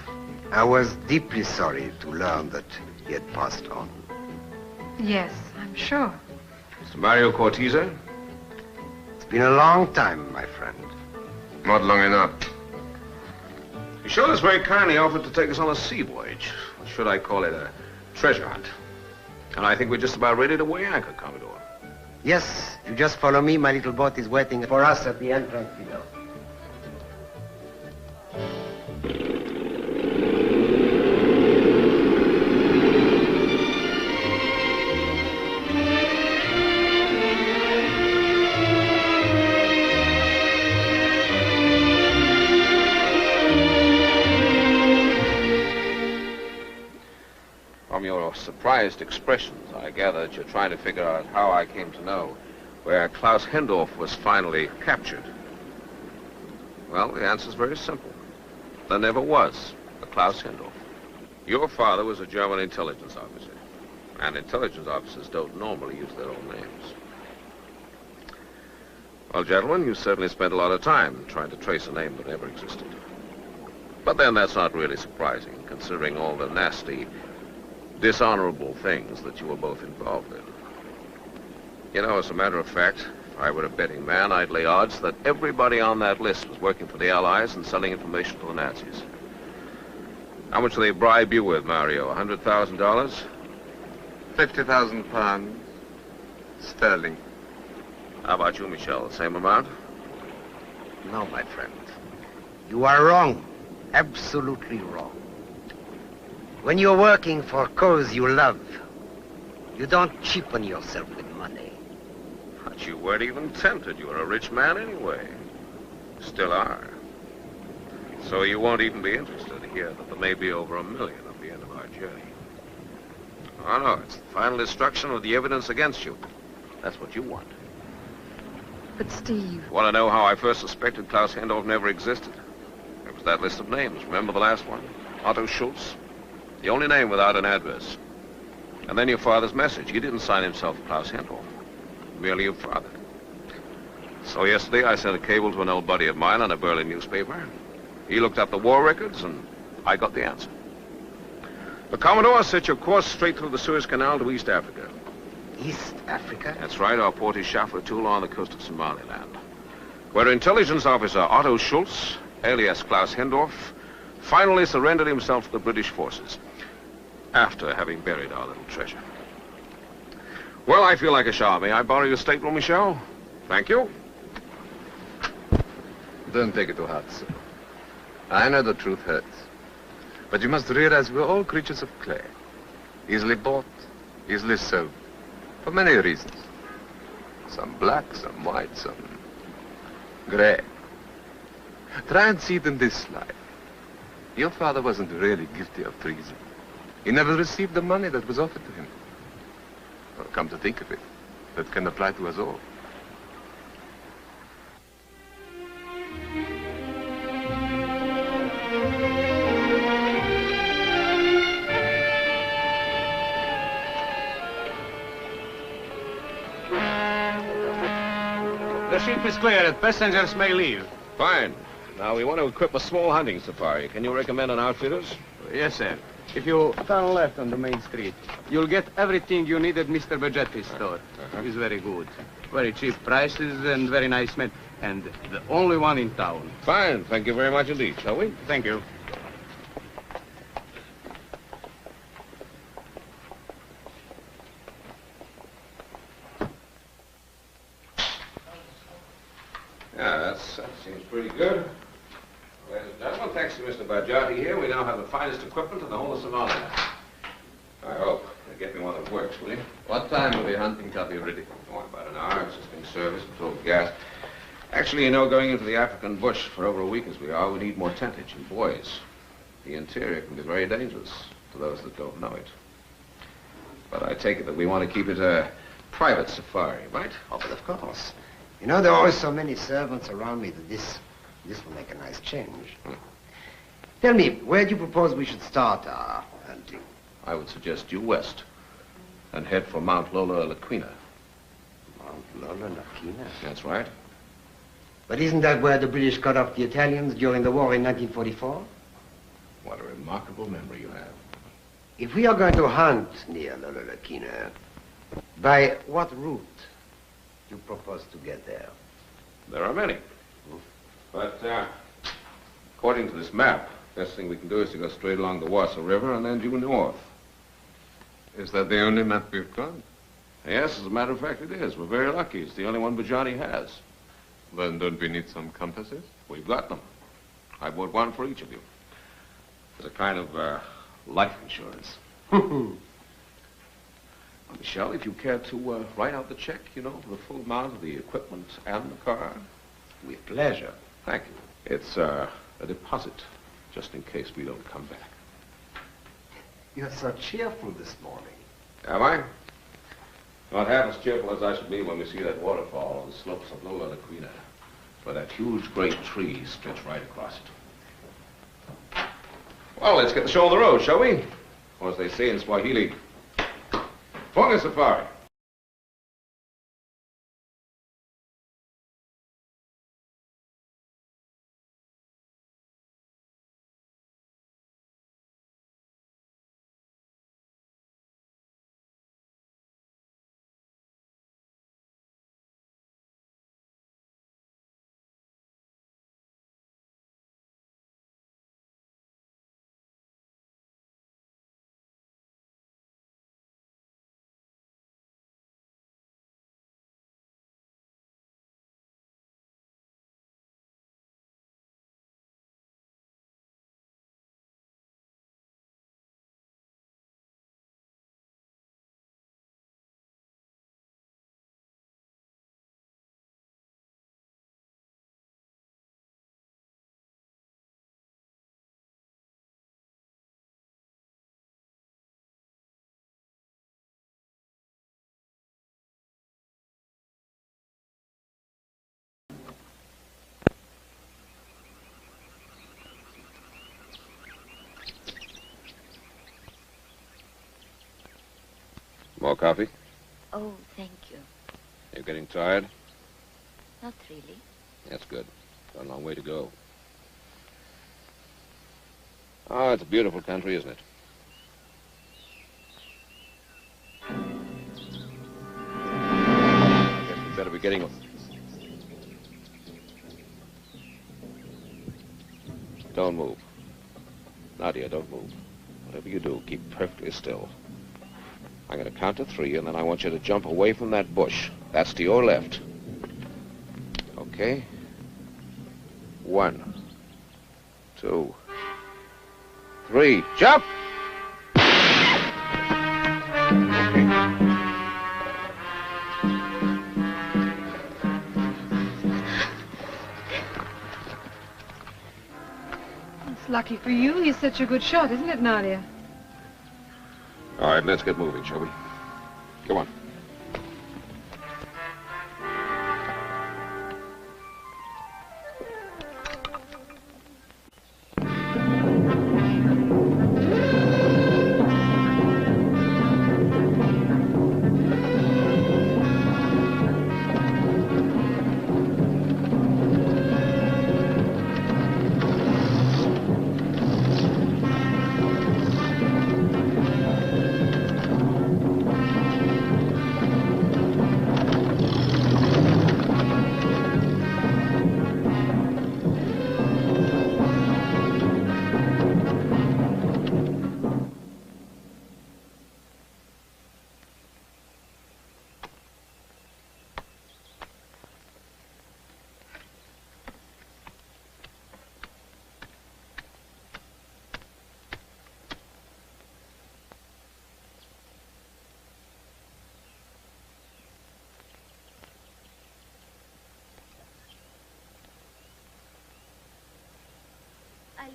I was deeply sorry to learn that he had passed on.
Yes, I'm sure.
Mr. Mario Cortese?
It's been a long time, my friend.
Not long enough.
Michelle has very kindly offered to take us on a sea voyage. Or should I call it a treasure hunt? And I think we're just about ready to weigh anchor, Commodore.
Yes, you just follow me. My little boat is waiting for us at the entrance below.
From your surprised expressions, I gather that you're trying to figure out how I came to know where Klaus Hendorf was finally captured. Well, the answer's very simple. There never was a Klaus Hendorf. Your father was a German intelligence officer, and intelligence officers don't normally use their own names. Well, gentlemen, you certainly spent a lot of time trying to trace a name that never existed. But then that's not really surprising, considering all the nasty, dishonorable things that you were both involved in. You know, as a matter of fact, if I were a betting man, I'd lay odds that everybody on that list was working for the Allies and selling information to the Nazis. How much do they bribe you with, Mario? $100,000?
50,000 pounds sterling.
How about you, Michelle? The same amount?
No, my friend. You are wrong. Absolutely wrong. When you're working for a cause you love, you don't cheapen yourself with money.
But you weren't even tempted. You were a rich man anyway. Still are. So you won't even be interested to hear that there may be over $1 million at the end of our journey. Oh, no, it's the final destruction of the evidence against you. That's what you want.
But Steve...
Want to know how I first suspected Klaus Hendorf never existed? It was that list of names. Remember the last one? Otto Schultz. The only name without an address. And then your father's message. He didn't sign himself Klaus Hendorf. Merely your father. So yesterday I sent a cable to an old buddy of mine on a Berlin newspaper. He looked up the war records and I got the answer. The Commodore, set your course straight through the Suez Canal to East Africa.
East Africa?
That's right. Our port is Shafratul on the coast of Somaliland, where intelligence officer Otto Schultz, alias Klaus Hendorf, finally surrendered himself to the British forces after having buried our little treasure. Well, I feel like a shower. May I borrow your stateroom, Michelle? Thank you.
Don't take it to heart, sir. I know the truth hurts. But you must realize we're all creatures of clay. Easily bought, easily sold. For many reasons. Some black, some white, some gray. Try and see it in this light. Your father wasn't really guilty of treason. He never received the money that was offered to him. Well, come to think of it, that can apply to us all.
The ship is clear. Passengers may leave.
Fine. Now, we want to equip a small hunting safari. Can you recommend an outfitters?
Yes, sir. If you turn left on the main street, you'll get everything you need at Mr. Bagetti's store. He's very good. Very cheap prices and very nice men. And the only one in town.
Fine. Thank you very much indeed, shall we?
Thank you.
Yeah, that seems pretty good. Ladies and gentlemen, thanks to Mr. Bajati here, we now have the finest equipment in the whole of Somalia. I hope. Get me one that works, will you?
What time will the hunting car be ready?
Oh, about an hour. It's just being serviced and filled with gas. Actually, you know, going into the African bush for over a week as we are, we need more tentage and boys. The interior can be very dangerous to those that don't know it. But I take it that we want to keep it a private safari, right?
Oh, but of course. You know, there are always so many servants around me that this will make a nice change. Tell me, where do you propose we should start our hunting?
I would suggest due west and head for Mount Lola Laquina.
Mount Lola Laquina?
That's right.
But isn't that where the British cut off the Italians during the war in 1944?
What a remarkable memory you have.
If we are going to hunt near Lola Laquina, by what route do you propose to get there?
There are many. But according to this map, the best thing we can do is to go straight along the Wassa River and then due north.
Is that the only map we've got?
Yes, as a matter of fact, it is. We're very lucky. It's the only one Bajani has.
Then don't we need some compasses?
We've got them. I bought one for each of you. It's a kind of life insurance. Michelle, if you care to write out the check, you know, for the full amount of the equipment and the car.
With pleasure.
Thank you. It's a deposit, just in case we don't come back.
You're so cheerful this morning.
Am I? Not half as cheerful as I should be when we see that waterfall on the slopes of Lola Laquina, where that huge great tree splits right across it. Well, let's get the show on the road, shall we? Or as they say in Swahili, Funga Safari. More coffee?
Oh, thank you.
You're getting tired?
Not really.
That's good. Got a long way to go. Oh, it's a beautiful country, isn't it? I guess we better be getting... Don't move. Nadia, don't move. Whatever you do, keep perfectly still. I'm going to count to 3, and then I want you to jump away from that bush. That's to your left. Okay? 1, 2, 3. Jump!
It's lucky for you. He's such a good shot, isn't it, Nadia?
All right, let's get moving, shall we? Come on.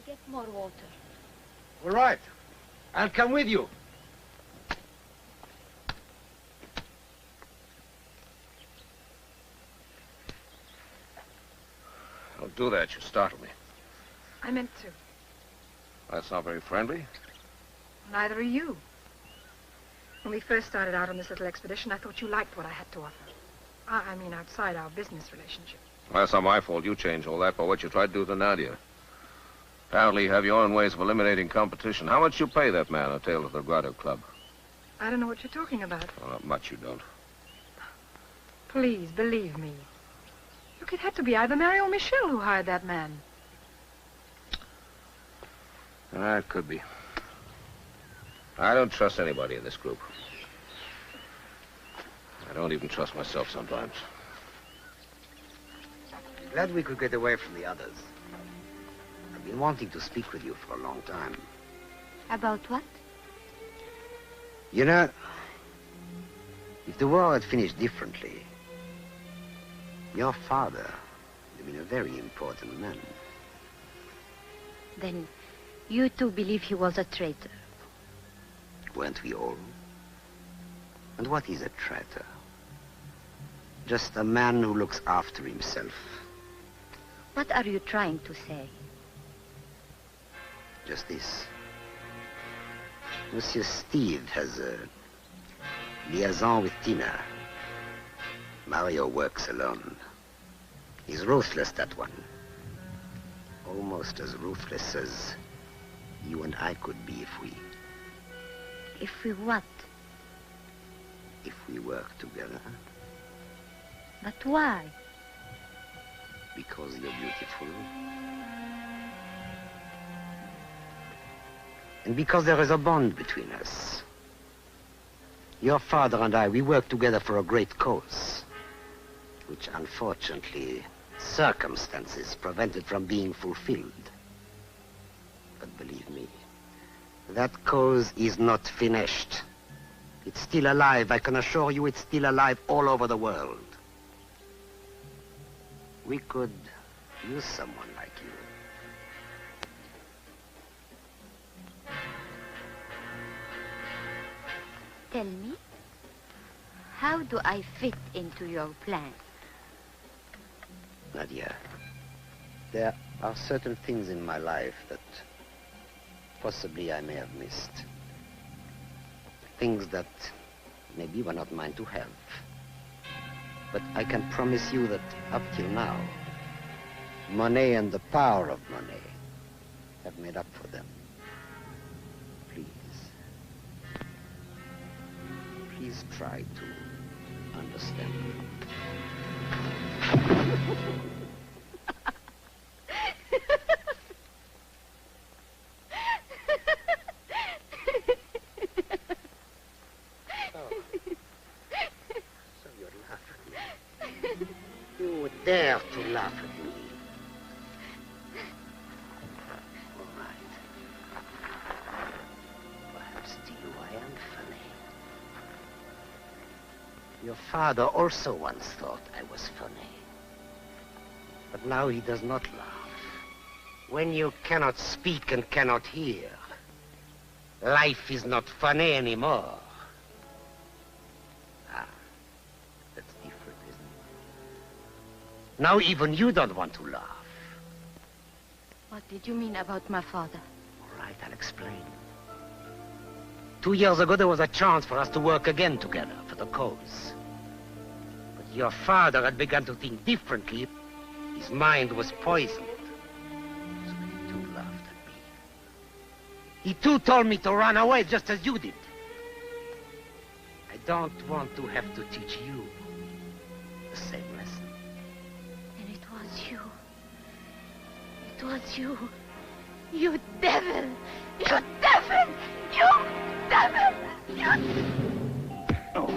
get more water.
All right. I'll come with you.
Don't do that. You startled me.
I meant to.
That's not very friendly.
Neither are you. When we first started out on this little expedition, I thought you liked what I had to offer. I mean, outside our business relationship.
Well, that's not my fault. You changed all that by what you tried to do to Nadia. Apparently you have your own ways of eliminating competition. How much you pay that man a tail of the Grotto Club?
I don't know what you're talking about.
Well, not much you don't.
Please, believe me. Look, it had to be either Mary or Michelle who hired that man.
It could be. I don't trust anybody in this group. I don't even trust myself sometimes.
Glad we could get away from the others. I've been wanting to speak with you for a long time.
About what?
You know, if the war had finished differently, your father would have been a very important man.
Then you too believe he was a traitor?
Weren't we all? And what is a traitor? Just a man who looks after himself.
What are you trying to say?
Just this. Monsieur Steve has a liaison with Tina. Mario works alone. He's ruthless, that one. Almost as ruthless as you and I could be if we...
If we what?
If we work together.
But why?
Because you're beautiful. And because there is a bond between us. Your father and I, we work together for a great cause, which unfortunately circumstances prevented from being fulfilled. But believe me, that cause is not finished. It's still alive. I can assure you it's still alive all over the world. We could use someone like you.
Tell me, how do I fit into your plan?
Nadia, there are certain things in my life that possibly I may have missed. Things that maybe were not mine to have. But I can promise you that up till now, money and the power of money have made up for them. Please try to understand. So you laugh at me. You dare to laugh at me. All right. Perhaps to you I am funny. Your father also once thought I was funny. But now he does not laugh. When you cannot speak and cannot hear, life is not funny anymore. Ah, that's different, isn't it? Now even you don't want to laugh.
What did you mean about my father?
All right, I'll explain. 2 years ago, there was a chance for us to work again together for the cause. But your father had begun to think differently. His mind was poisoned. So he too laughed at me. He too told me to run away just as you did. I don't want to have to teach you the same lesson.
And it was you. It was you. You devil! You devil! You devil! You... Oh.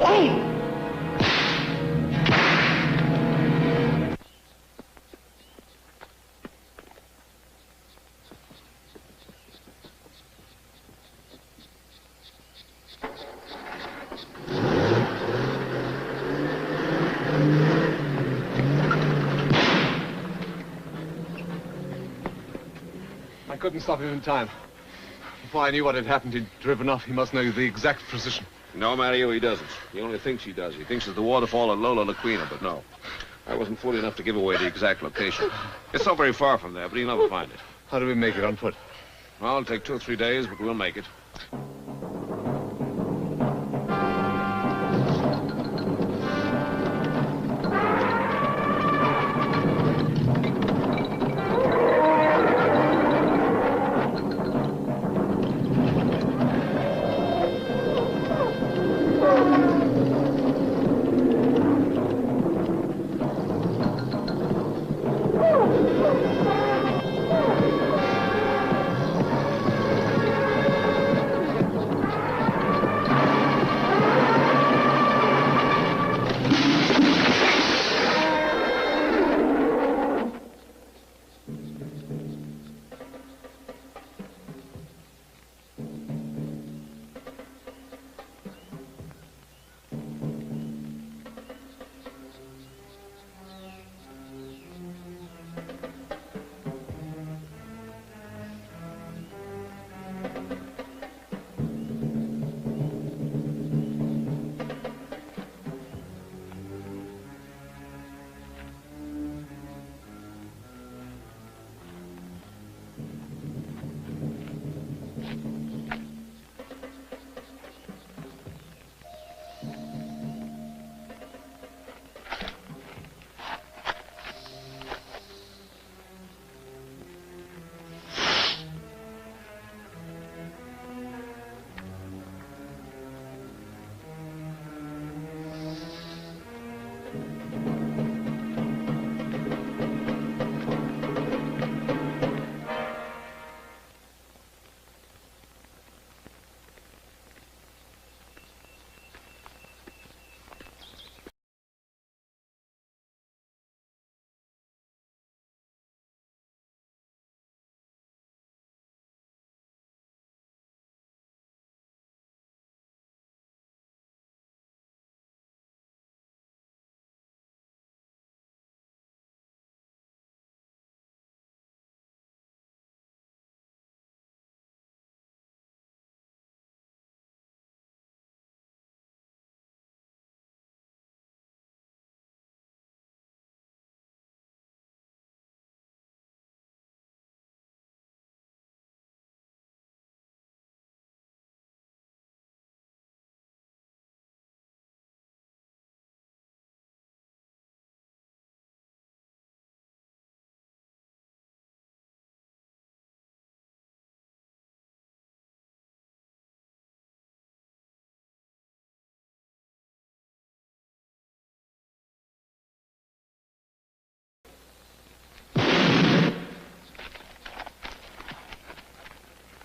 I couldn't stop him in time. Before I knew what had happened, he'd driven off. He must know the exact position.
No, Mario, he doesn't. He only thinks he does. He thinks it's the waterfall at Lola Laquina, but no. I wasn't fool enough to give away the exact location. It's not very far from there, but he'll never find it.
How do we make it on foot?
Well, it'll take 2 or 3 days, but we'll make it.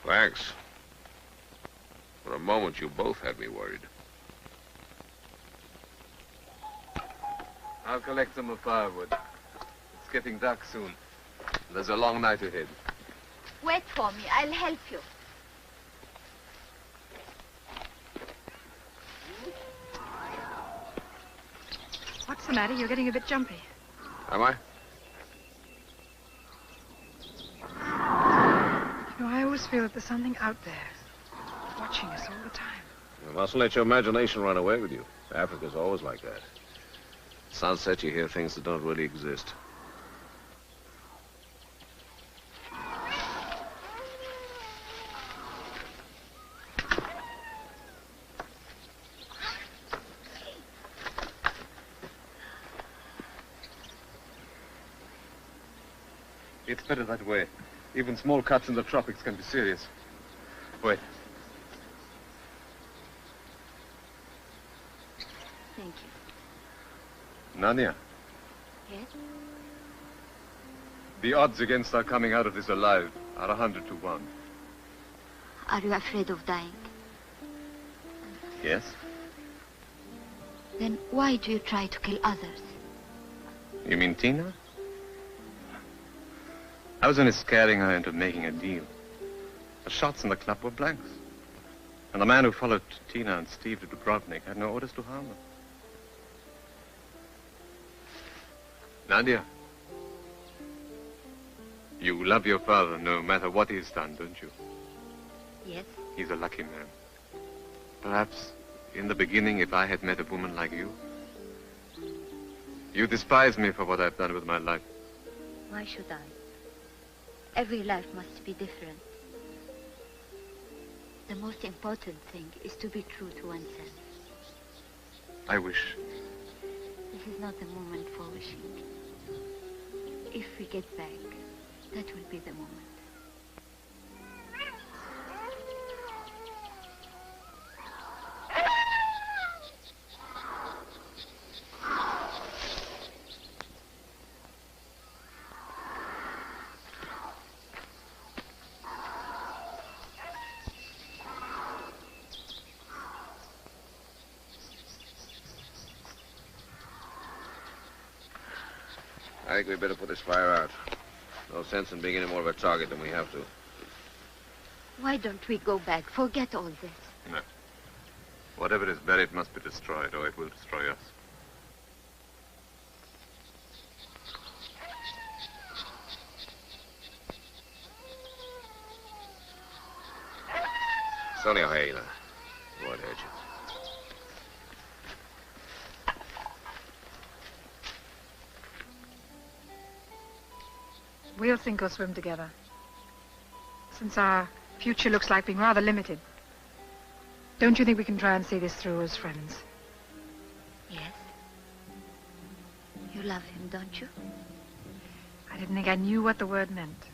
Thanks. For a moment, you both had me worried.
I'll collect some of firewood. It's getting dark soon. There's a long night ahead.
Wait for me. I'll help you.
What's the matter? You're getting a bit jumpy.
Am I?
You know, I always feel that there's something out there watching us all the time.
You mustn't let your imagination run away with you. Africa's always like that. At sunset, you hear things that don't really exist.
It's better that way. Even small cuts in the tropics can be serious. Wait.
Thank you.
Nania,
Yes?
the odds against our coming out of this alive are 100 to 1.
Are you afraid of dying?
Yes?
Then why do you try to kill others?
You mean Tina? I was only scaring her into making a deal. The shots in the club were blanks. And the man who followed Tina and Steve to Dubrovnik had no orders to harm them. Nadia, you love your father no matter what he's done, don't you?
Yes.
He's a lucky man. Perhaps in the beginning, if I had met a woman like you, you despise me for what I've done with my life.
Why should I? Every life must be different. The most important thing is to be true to oneself.
I wish.
This is not the moment for wishing. If we get back, that will be the moment.
I think we'd better put this fire out. No sense in being any more of a target than we have to.
Why don't we go back? Forget all this.
No. Whatever is buried must be destroyed, or it will destroy us.
It's only a hyena. It won't hurt you.
We'll sink or swim together. Since our future looks like being rather limited, don't you think we can try and see this through as friends?
Yes. You love him, don't you?
I didn't think I knew what the word meant.